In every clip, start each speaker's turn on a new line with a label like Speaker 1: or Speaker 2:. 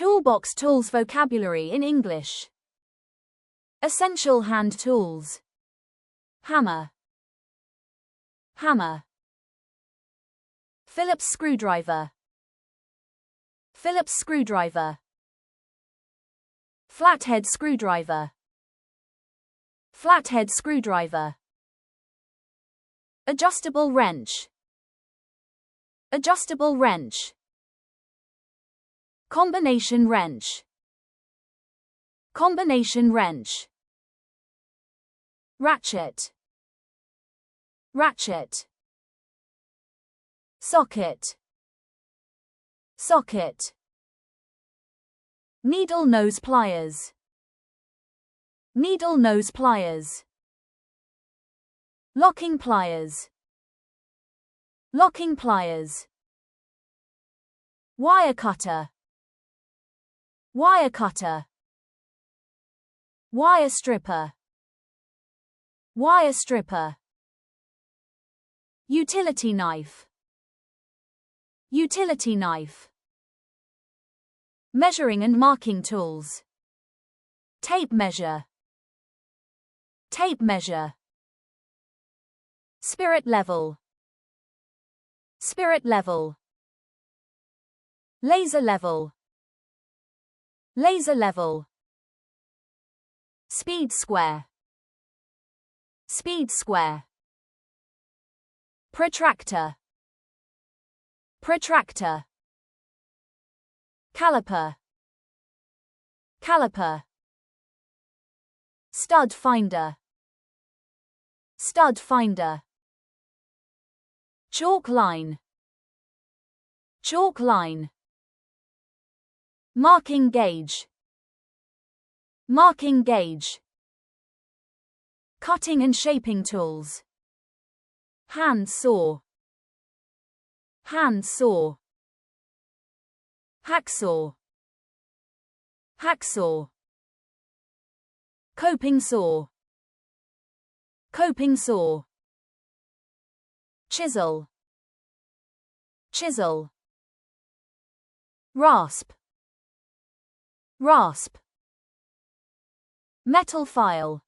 Speaker 1: Toolbox tools vocabulary in English. Essential hand tools. Hammer. Hammer. Phillips screwdriver. Phillips screwdriver. Flathead screwdriver. Flathead screwdriver. Adjustable wrench. Adjustable wrench. Combination wrench. Combination wrench. Ratchet. Ratchet. Socket. Socket. Needle nose pliers. Needle nose pliers. Locking pliers. Locking pliers. Wire cutter. Wire cutter. Wire stripper. Wire stripper. Utility knife. Utility knife. Measuring and marking tools. Tape measure. Tape measure. Spirit level. Spirit level. Laser level. Laser level. Speed square. Speed square. Protractor. Protractor. Caliper. Caliper. Stud finder. Stud finder. Chalk line. Chalk line. Marking gauge. Marking gauge. Cutting and shaping tools. Hand saw. Hand saw. Hacksaw. Hacksaw. Coping saw. Coping saw. Chisel. Chisel. Rasp. Rasp. Metal file.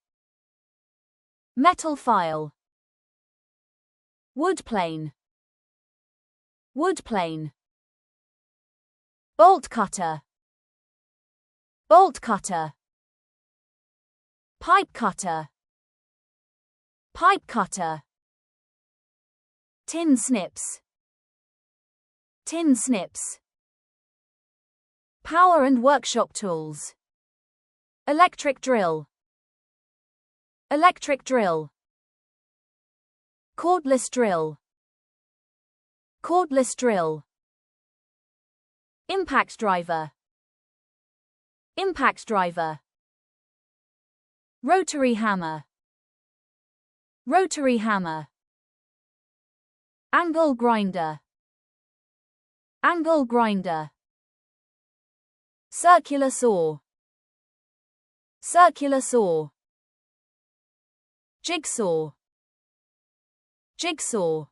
Speaker 1: Metal file. Wood plane. Wood plane. Bolt cutter. Bolt cutter. Pipe cutter. Pipe cutter. Tin snips. Tin snips. Power and workshop tools. Electric drill. Electric drill. Cordless drill. Cordless drill. Impact driver. Impact driver. Rotary hammer. Rotary hammer. Angle grinder. Angle grinder. Circular saw. Circular saw. Jigsaw. Jigsaw.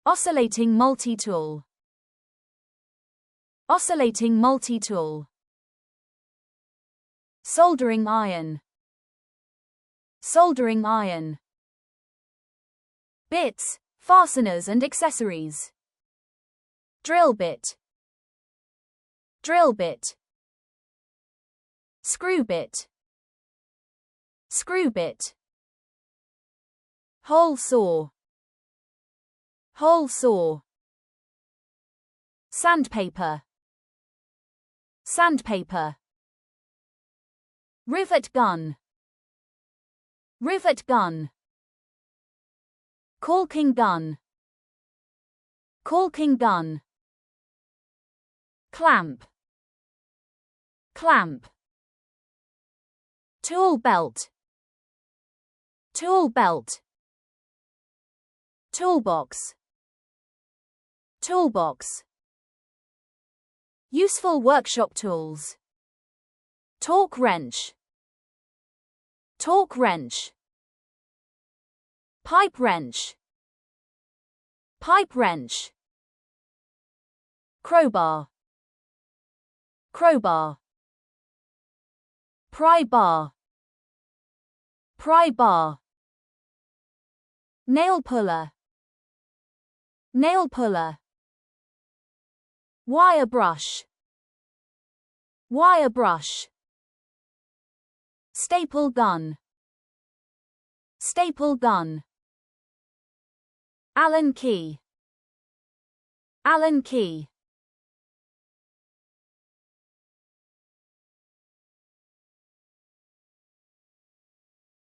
Speaker 1: Oscillating multi-tool. Oscillating multi-tool. Soldering iron. Soldering iron. Bits, fasteners and accessories. Drill bit. Drill bit. Screw bit. Screw bit. Hole saw. Hole saw. Sandpaper. Sandpaper. Rivet gun. Rivet gun. Caulking gun. Caulking gun. Clamp. Clamp. Tool belt. Tool belt. Toolbox. Toolbox. Useful workshop tools. Torque wrench. Torque wrench. Pipe wrench. Pipe wrench. Crowbar. crowbar, pry bar, pry bar, nail puller, nail puller, wire brush, wire brush, staple gun, staple gun, Allen key, Allen key.